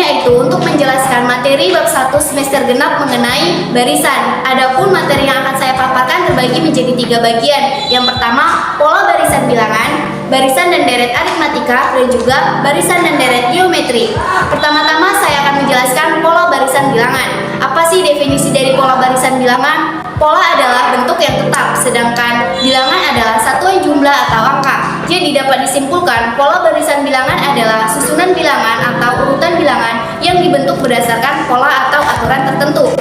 yaitu untuk menjelaskan materi bab 1 semester genap mengenai barisan. Adapun materi yang akan saya paparkan terbagi menjadi 3 bagian. Yang pertama, pola barisan bilangan, barisan dan deret aritmatika, dan juga barisan dan deret geometri. Pertama-tama saya akan menjelaskan pola barisan bilangan. Apa sih definisi dari pola barisan bilangan? Pola adalah bentuk yang tetap, sedangkan bilangan adalah satuan jumlah atau angka. Jadi dapat disimpulkan, pola barisan bilangan adalah susunan bilangan atau urutan bilangan yang dibentuk berdasarkan pola atau aturan tertentu.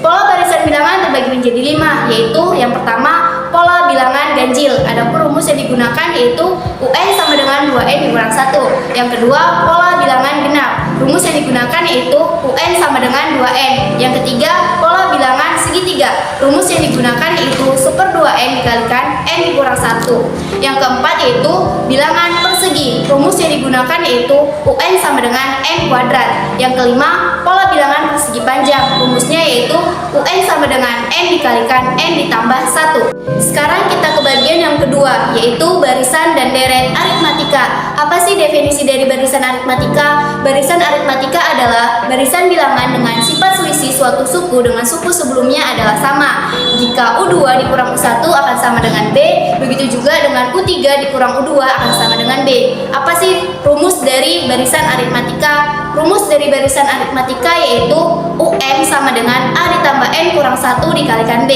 Pola barisan bilangan terbagi menjadi 5, yaitu yang pertama, pola bilangan ganjil. Adapun rumus yang digunakan yaitu UN sama dengan 2N dikurang 1. Yang kedua, pola bilangan genap. Rumus yang digunakan yaitu UN sama dengan 2N. Yang ketiga, pola bilangan segitiga. Rumus yang digunakan yaitu super 2N dikalikan N dikurang 1. Yang keempat yaitu bilangan persegi. Rumus yang digunakan yaitu UN sama dengan N kuadrat. Yang kelima, pola bilangan persegi panjang. Rumusnya yaitu UN sama dengan N dikalikan N ditambah 1. Sekarang kita ke bagian yang kedua, yaitu barisan dan deret aritmatika. Apa sih definisi dari barisan aritmatika? Barisan aritmatika adalah barisan bilangan dengan sifat selisih suatu suku dengan suku sebelumnya adalah sama. Jika U2 dikurang U1 akan sama dengan B, begitu juga dengan U3 dikurang U2 akan sama dengan B. Apa sih rumus dari barisan aritmatika? Rumus dari barisan aritmatika yaitu UN sama dengan A ditambah N kurang 1 dikalikan B.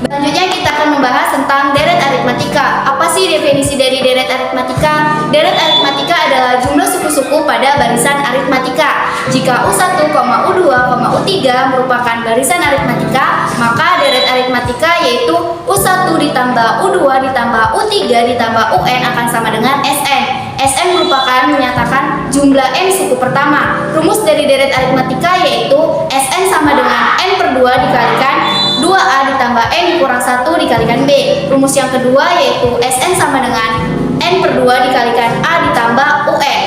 Selanjutnya kita akan membahas tentang deret aritmatika. Apa sih definisi dari deret aritmatika? Deret aritmatika adalah jumlah suku-suku pada barisan aritmatika. Jika U1, U2, U3 merupakan barisan aritmatika, maka deret aritmatika yaitu U1 ditambah U2 ditambah U3 ditambah UN akan sama dengan Sn. Sn merupakan menyatakan jumlah N suku pertama. Rumus dari deret aritmatika yaitu Sn sama dengan N per 2 dikalikan 2A ditambah N dikurang 1 dikalikan B. Rumus yang kedua yaitu Sn sama dengan N per 2 dikalikan A ditambah UN.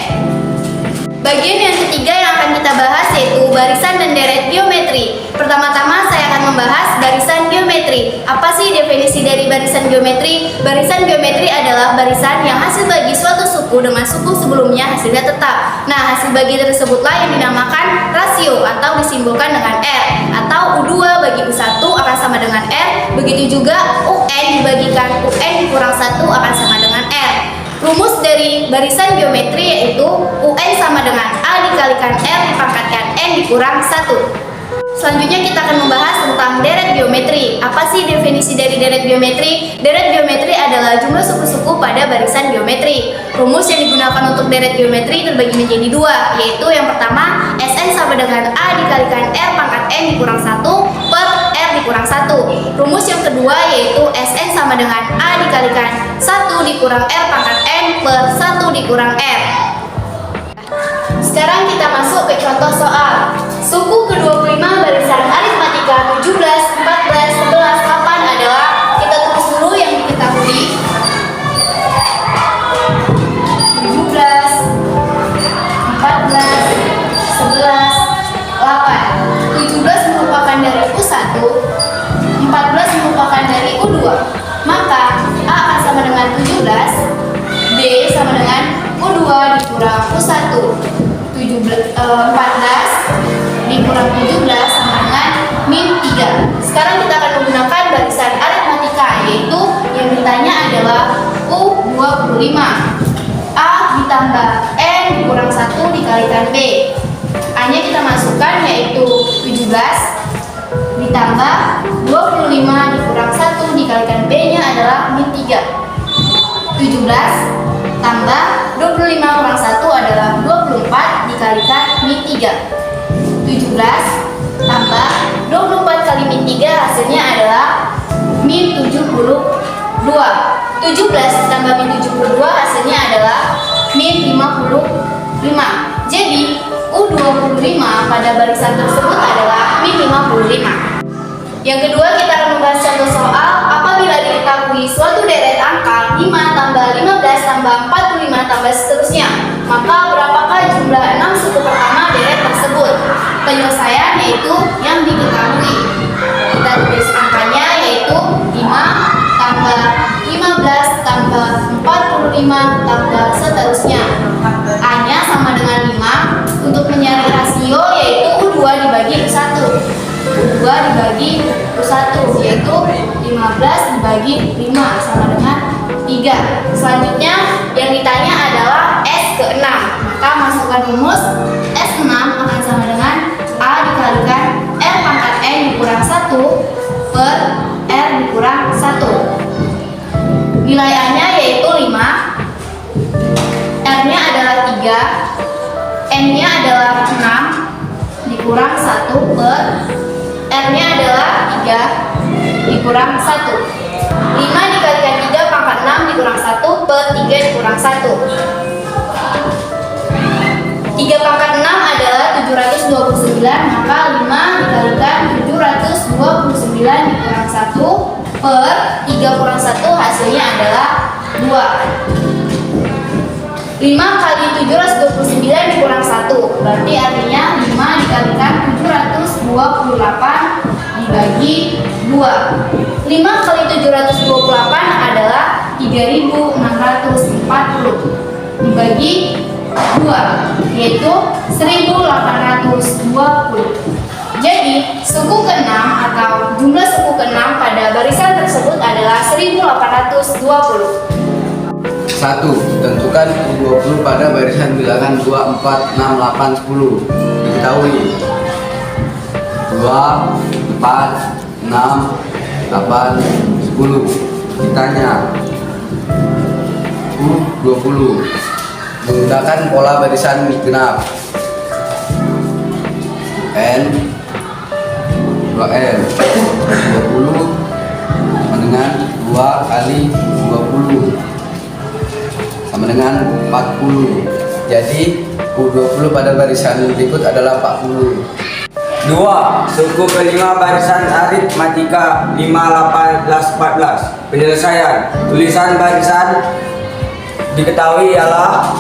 Bagian yang ketiga yang akan kita bahas yaitu barisan dan deret geometri. Pertama-tama saya akan membahas barisan geometri. Apa sih definisi dari barisan geometri? Barisan geometri adalah barisan yang hasil bagi suatu suku dengan suku sebelumnya hasilnya tetap. Nah, hasil bagi tersebutlah yang dinamakan rasio atau disimbolkan dengan R. Atau U2 bagi U1 akan sama dengan R. Begitu juga UN dibagikan UN dikurang 1 akan sama dengan R. Rumus dari barisan geometri yaitu UN sama dengan A dikalikan R dipangkatkan N dikurang 1. Selanjutnya kita akan membahas tentang deret geometri. Apa sih definisi dari deret geometri? Deret geometri adalah jumlah suku-suku pada barisan geometri. Rumus yang digunakan untuk deret geometri terbagi menjadi 2, yaitu yang pertama Sn sama dengan A dikalikan R pangkat N dikurang 1 per R dikurang 1. Rumus yang kedua yaitu Sn sama dengan A dikalikan 1 dikurang R pangkat N per 1 dikurang R. Sekarang kita masuk ke contoh soal. Suku ke-25 barisan aritmatika 17, 14, 11, 8 adalah, kita tulis dulu yang diketahui. 17, 14, 11, 8. 17 merupakan dari U1, 14 merupakan dari U2. Maka A akan sama dengan 17, B sama dengan U2 dikurang U1. 14 dikurang 17 sama dengan min 3. Sekarang kita akan menggunakan barisan aritmatika, yaitu yang ditanya adalah U25. A ditambah N dikurang 1 dikalikan B. A-nya kita masukkan yaitu 17 ditambah 25 dikurang 1 dikalikan B-nya adalah min 3. 17 tambah 25 kurang 1 adalah 24 dikalikan min 3. 17 tambah 24 kali min 3 hasilnya adalah min 72. 17 tambah min 72 hasilnya adalah min 55. Jadi U25 pada barisan tersebut adalah min 55. Yang kedua kita akan membahas contoh soal. Apabila diketahui suatu deret angka 5 tambah 15 tambah 45 tambah seterusnya, maka berapakah jumlah 6 suku pertama deret tersebut? Penyelesaian yaitu yang diketahui. Kita tulis angkanya yaitu 5 tambah 15 tambah 45 tambah seterusnya. A-nya sama dengan 5. Untuk mencari rasio dibagi 5 sama dengan 3. Selanjutnya yang ditanya adalah S ke-6. Maka masukkan rumus S6 akan sama dengan A dikalikan R pangkat N dikurang 1 per R dikurang 1. Nilai A-nya yaitu 5, R-nya adalah 3, N-nya adalah 6 dikurang 1 per R-nya adalah 3 dikurang 1. 5 dikalikan 3 pangkat 6 dikurang 1 per 3 dikurang 1. 3 pangkat 6 adalah 729, maka 5 dikalikan 729 dikurang 1 per 3 kurang 1 hasilnya adalah 2. 5 kali 729 dikurang 1 berarti artinya 5 dikalikan 728 dibagi 2. 5 kali 728 adalah 3640 dibagi 2 yaitu 1820. Jadi suku ke-6 atau jumlah suku ke-6 pada barisan tersebut adalah 1820. 1. Tentukan U20 pada barisan bilangan 2, 4, 6, 8, 10. Diketahui 2, 4, 6, 8, 10. Ditanya U20 menggunakan pola barisan genap N 2N 20 dengan 2 kali 20 sama dengan 40. Jadi U20 pada barisan berikut adalah 40. 2. Suku kelima barisan aritmatika 5, 18, 14. Penyelesaian. Tulisan barisan diketahui ialah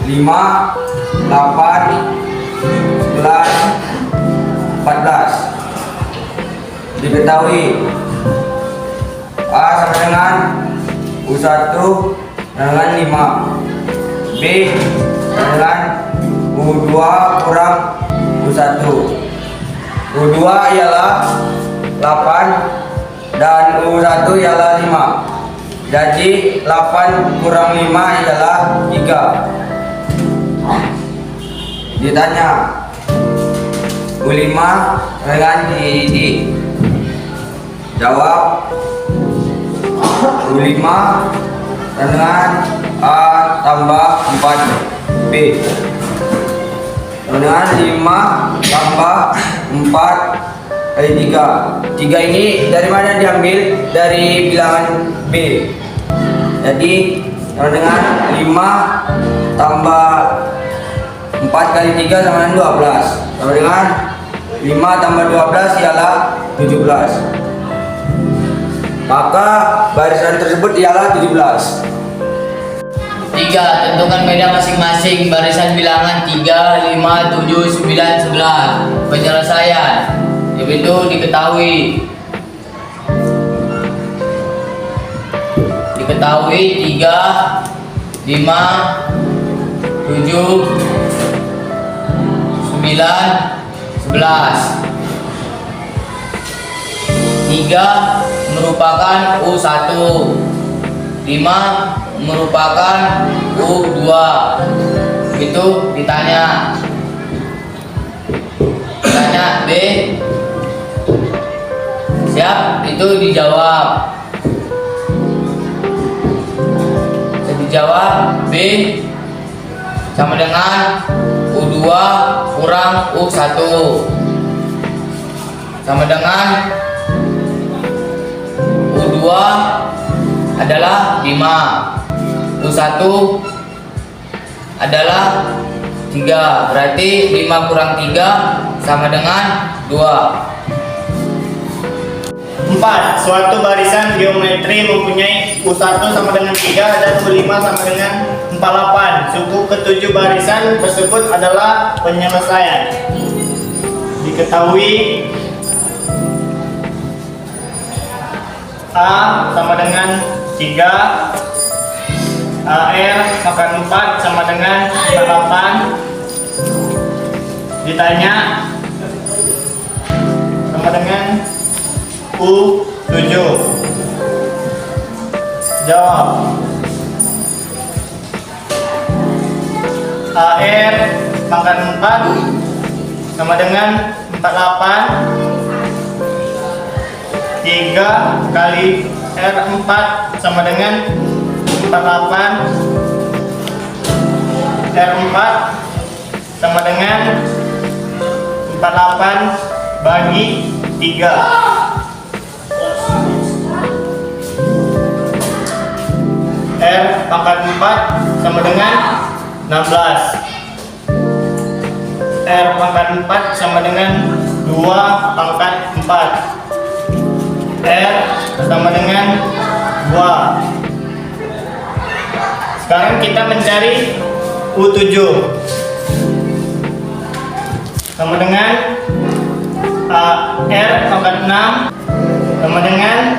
5, 8, 11, 14. Diketahui A sama dengan U1 dengan 5, B dengan U2 kurang U1. U2 ialah 8 dan U1 ialah 5. Jadi 8 kurang 5 ialah 3. Ditanya U5 dengan D. Jawab U5 dengan A tambah 4B dengan 5 tambah 4 kali 3. 3 ini dari mana diambil? Dari bilangan B. Jadi dengan 5 tambah 4 kali 3 sama dengan 12. Sama dengan 5 tambah 12 ialah 17. Maka barisan tersebut ialah 17. 3. Tentukan beda masing-masing barisan bilangan 3, 5, 7, 9, 11. Penyelesaian. Itu diketahui 3, 5, 7, 9, 11. 3 merupakan U1, 5 merupakan U2. Itu ditanya B. Siap, itu dijawab. Dijawab B sama dengan U2 kurang U1 sama dengan U2 adalah 5, U1 adalah 3, berarti 5 kurang 3 sama dengan 2. 4. Suatu barisan geometri mempunyai U1 sama dengan 3 dan U5 sama dengan 48. Suku ke-7 barisan tersebut adalah penyelesaian. Diketahui A sama dengan 3, AR makan 4 sama dengan 8. Ditanya sama dengan U7. Jawab. AR pangkat 4 sama dengan 48. 3 kali R4 sama dengan 48. R4 sama dengan 48 bagi 3. R pangkat 4 sama dengan 16. R pangkat 4 sama dengan 2 pangkat 4. R sama dengan 2. Sekarang kita mencari U7 sama dengan R pangkat 6 sama dengan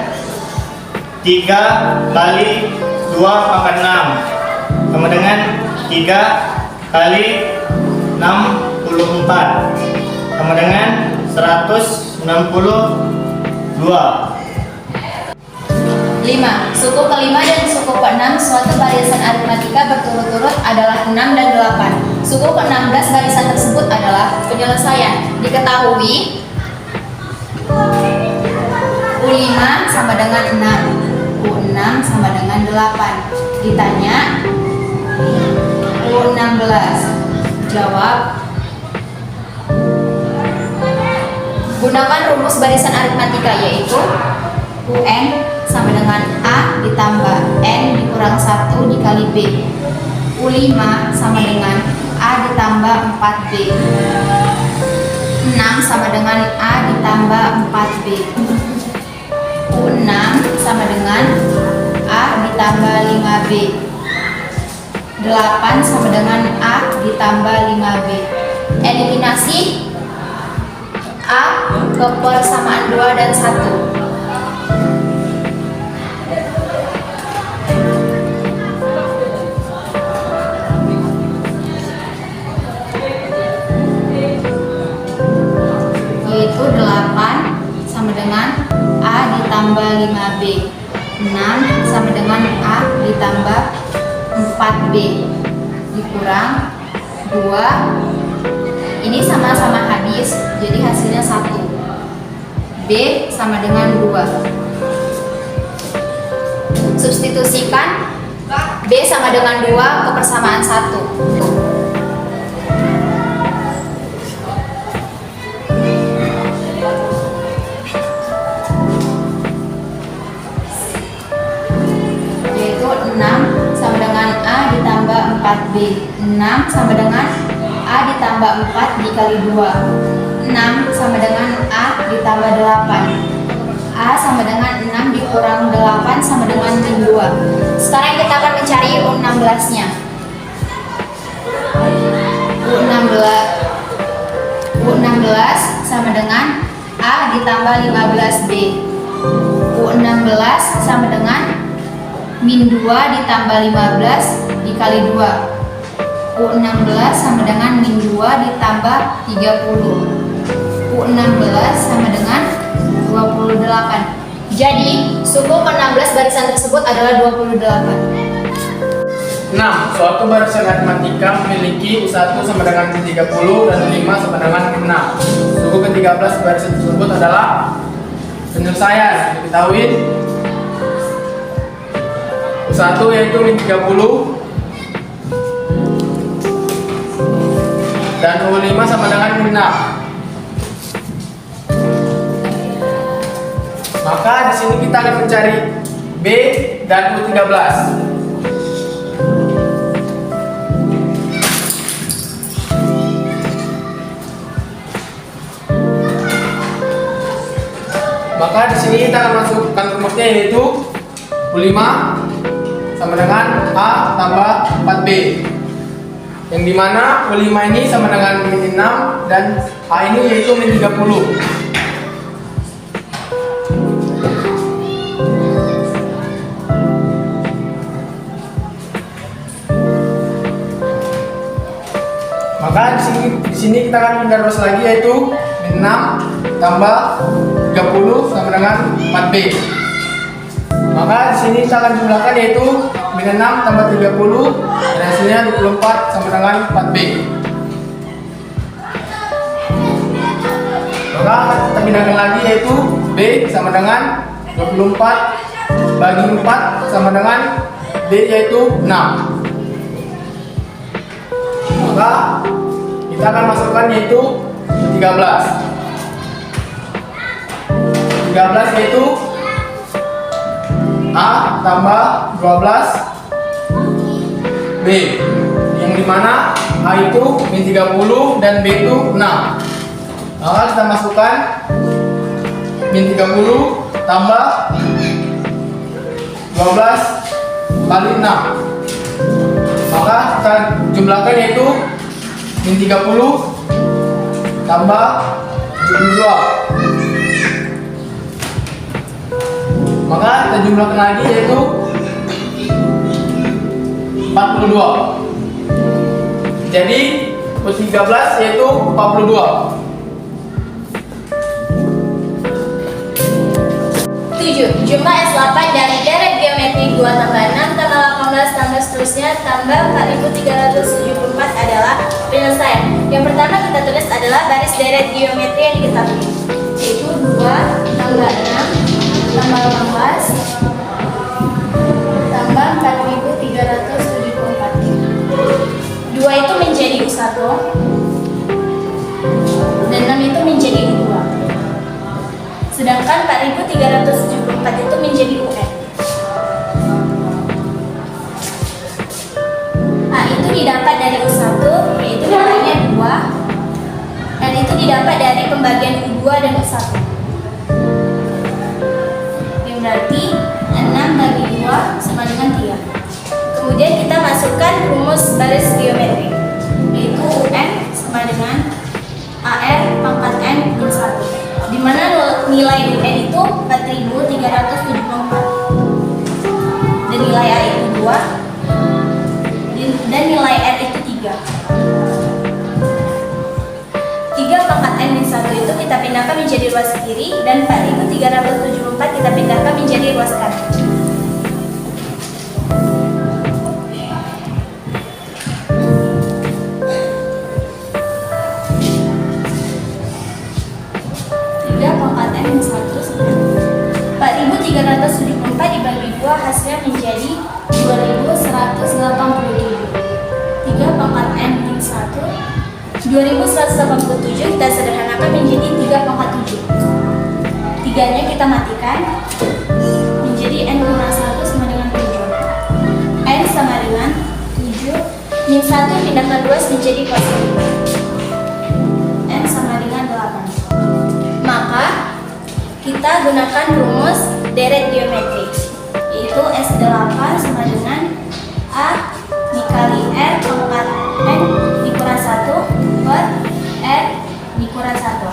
3 kali 2 pangkat 6 sama dengan 3 kali 64 sama dengan 162. 5. Suku kelima dan suku ke-6 suatu barisan aritmatika berturut-turut adalah 6 dan 8. Suku ke-16 barisan tersebut adalah penyelesaian. Diketahui U5 sama dengan 6, U6 sama dengan 8. Ditanya U16. Jawab. Gunakan rumus barisan aritmatika yaitu UN sama dengan A ditambah N dikurang 1 dikali B. U5 sama dengan A ditambah 4B. 6 sama dengan A ditambah 4B. U6 sama dengan A ditambah 5B. 8 sama dengan A ditambah 5B. Eliminasi A ke persamaan 2 dan 1. Yaitu 8 sama dengan A ditambah 5B. 6 sama dengan A ditambah 4B dikurang 2. Ini sama-sama habis, jadi hasilnya 1. B sama dengan 2. Substitusikan B sama dengan 2 ke persamaan 1. Yaitu 6 sama dengan A ditambah 4B. 6 sama dengan A ditambah 4 dikali 2. 6 sama dengan A ditambah 8. A sama dengan 6 dikurang 8 sama dengan min 2. Sekarang kita akan mencari U16 nya. U16 sama dengan A ditambah 15B. U16 sama dengan min 2 ditambah 15 dikali 2. U16 sama dengan min 2 ditambah 30. U16 sama dengan 28. Jadi, suku ke-16 barisan tersebut adalah 28. 6. Suatu barisan aritmatika memiliki U1 sama dengan 30 dan U5 sama dengan 6. Suku ke-13 barisan tersebut adalah penyelesaian. Diketahui U1 yaitu min 30 dan U5 sama dengan min 6. Maka di sini kita akan mencari B dan U13. Maka di sini kita akan masukkan rumusnya yaitu U5 sama dengan A tambah 4B. Yang dimana U5 ini sama dengan min 6 dan A ini yaitu min 30. Maka di sini kita akan mendaros lagi yaitu min 6 tambah 30 sama dengan 4B. Maka di sini kita akan jumlahkan yaitu min 6 tambah 30 dan hasilnya 24 sama dengan 4B. Maka kita pindahkan lagi yaitu B sama dengan 24 bagi 4 sama dengan D yaitu 6. Maka kita akan masukkan yaitu 13 yaitu A tambah 12 B, yang dimana A itu min 30 dan B itu 6. Maka kita masukkan min 30 tambah 12 kali 6. Maka kita jumlahkan yaitu min 30 tambah 72. Maka kita jumlahkan lagi yaitu 42. Jadi 13 yaitu 42. 7. Jumlah S8 dari deret geometri 2 tambah 6 tambah 18 tambah seterusnya tambah 4374 adalah penyelesaian. Yang pertama kita tulis adalah baris deret geometri yang diketahui, yaitu 2 tambah 6 tambah 18 tambah 4374. 2 itu menjadi U1 dan 6 itu menjadi U2. Sedangkan 4374 itu menjadi UN. A itu didapat dari U1 yaitu nilainya 2. N itu didapat dari pembagian U2 dan U1. Berarti 6 bagi 2 sama dengan 3. Kemudian kita masukkan rumus baris geometri, yaitu UN sama dengan AR pangkat N min 1, di mana nilai UN itu 4374 dan nilai A itu 2 dan nilai R itu 3. 3 pangkat N min 1 itu kita pindahkan menjadi ruas kiri dan 4374 kita pindahkan menjadi ruas kanan. N 1 4374 dibagi 2 hasilnya menjadi 2187. 3 pangkat N min 1 2187 kita sederhanakan menjadi 3 pangkat 7. 3 nya kita matikan menjadi N kurang 1 sama dengan 7. N sama dengan 7 min 1 pindahkan 2 menjadi positif. N sama dengan 8. Maka kita gunakan rumus deret geometri, yaitu S8 sama dengan A dikali R pangkat N dikurang 1 per R dikurang 1,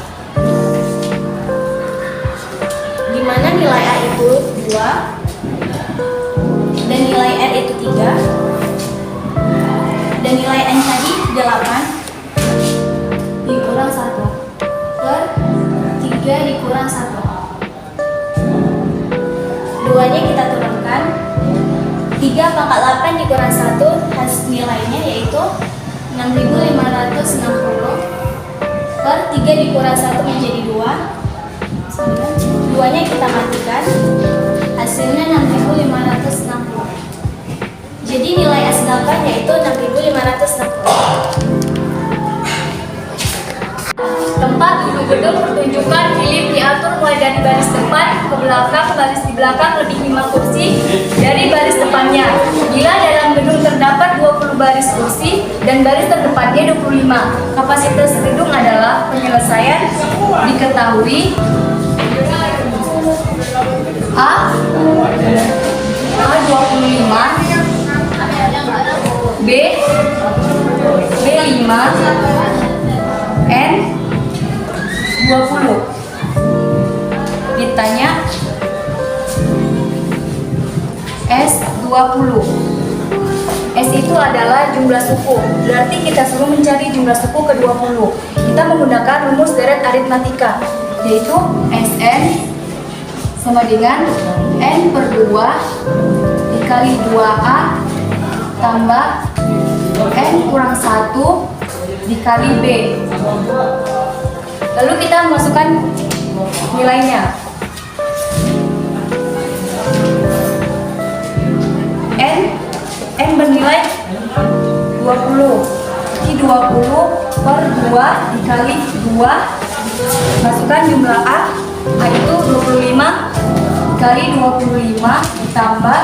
dimana nilai A itu 2 dan nilai R itu 3 dan nilai N tadi 8 dikurang 1 per 3 dikurang 1. 2-nya kita turunkan, 3 pangkat 8 dikurang 1 hasil nilainya yaitu 6560 per 3 dikurang 1 menjadi 2. 2-nya kita matikan, hasilnya 6560. Jadi nilai S8 yaitu 6560. Tempat duduk gedung pertunjukan Philip diatur mulai dari baris depan ke belakang, baris di belakang lebih 5 kursi dari baris depannya. Bila dalam gedung terdapat 20 baris kursi dan baris terdepannya 25, kapasitas gedung adalah penyelesaian diketahui A 25, B 5, N 20. Ditanya S 20. S itu adalah jumlah suku. Berarti kita suruh mencari jumlah suku ke 20. Kita menggunakan rumus deret aritmatika, yaitu Sn sama dengan N per 2 dikali 2A tambah N kurang 1 dikali B. Lalu kita masukkan nilainya. N bernilai 20. Jadi 20 per 2 dikali 2. Masukkan jumlah A itu 25 dikali 25 ditambah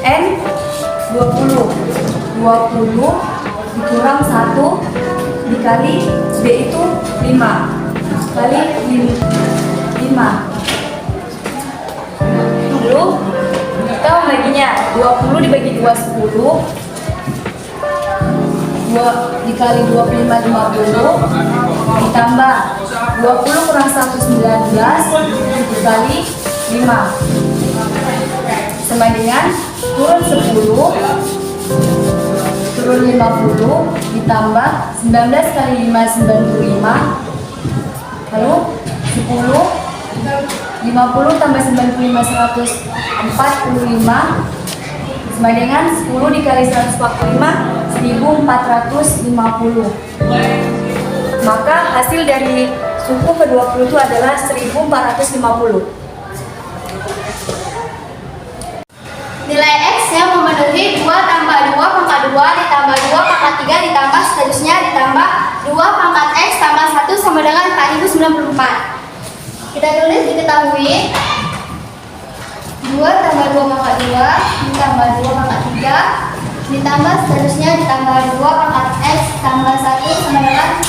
N 20. 20 dikurang 1 dikali B itu 5 kali 5. Lalu kita membaginya. 20 dibagi 2 10. 2 dikali 25 50 ditambah 20 kurang 1 19 dikali 5 sama dengan turun 10 turun 50 ditambah 19 kali 5 95 lalu 10 50 tambah 95 145 sama dengan 10 dikali 145 1450. Maka hasil dari suku ke-20 itu adalah 1450. Nilai X yang memenuhi 2 tambah 2 pangkat 2 ditambah 2 pangkat 3 ditambah seterusnya ditambah 2 pangkat X tambah 1 sama dengan 4094. Kita tulis diketahui 2 tambah 2 pangkat 2 ditambah 2 pangkat 3 ditambah seterusnya ditambah 2 pangkat X tambah 1 sama dengan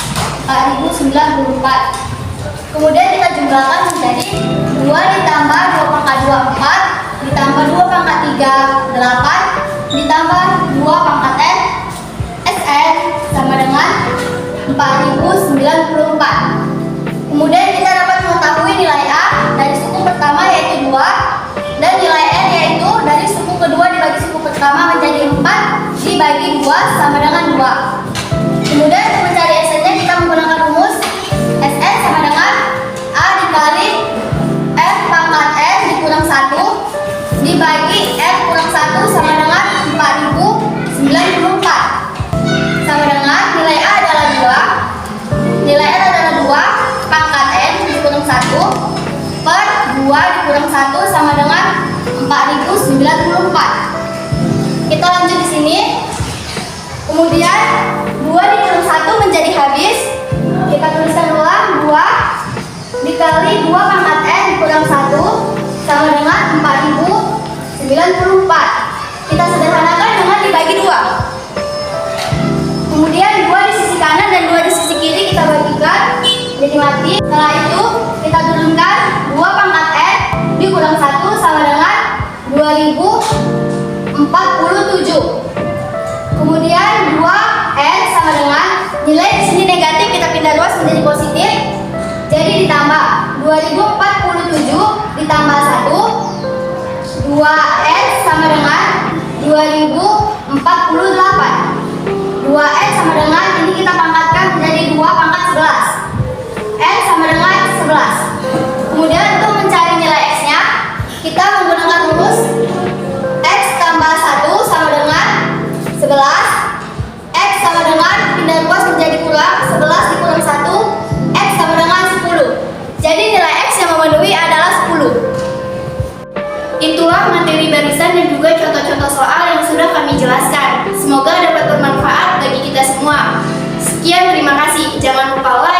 4094. Kemudian kita jumlahkan menjadi 2 ditambah 2 pangkat 2 4 ditambah 2 pangkat 3 8 ditambah 2 pangkat N SN sama dengan 4094. Kemudian kita dapat mengetahui nilai A dari suku pertama yaitu 2 dan nilai N yaitu dari suku kedua dibagi suku pertama menjadi 4 dibagi 2 sama dengan 2. Kemudian untuk mencari SN-nya kita menggunakan rumus SN sama dengan A dikali F pangkat N dikurang 1 dibagi F kurang 1 sama dengan 4094 sama dengan nilai A adalah 2, nilai N adalah 2 pangkat N dikurang 1 per 2 dikurang 1 sama dengan 4094. Kita lanjut di sini. Kemudian 2 dikurang 1 menjadi habis. Kita tuliskan ulang 2 dikali 2 pangkat N dikurang 1 sama dengan 4094. Kita sederhanakan dengan dibagi 2. Kemudian 2 di sisi kanan dan 2 di sisi kiri kita bagikan jadi mati. Setelah itu kita turunkan 2 pangkat N dikurang 1 sama dengan 2047. Kemudian 2N sama dengan nilai di sini negatif kita pindah luas menjadi positif. Jadi ditambah 2047 ditambah 1 2N sama dengan 2048. 2N sama dengan ini kita pangkatkan menjadi 2 pangkat 11. N sama dengan 11. Kemudian untuk mencari nilai X-nya kita menggunakan rumus X tambah 1 sama dengan 11. X sama dengan pindah luas menjadi kurang 11 dikurang 1 X sama dengan 10. Jadi nilai X yang memenuhi adalah 10. Itulah materi barisan dan juga contoh-contoh soal yang sudah kami jelaskan. Semoga dapat bermanfaat bagi kita semua. Sekian, terima kasih. Jangan lupa like,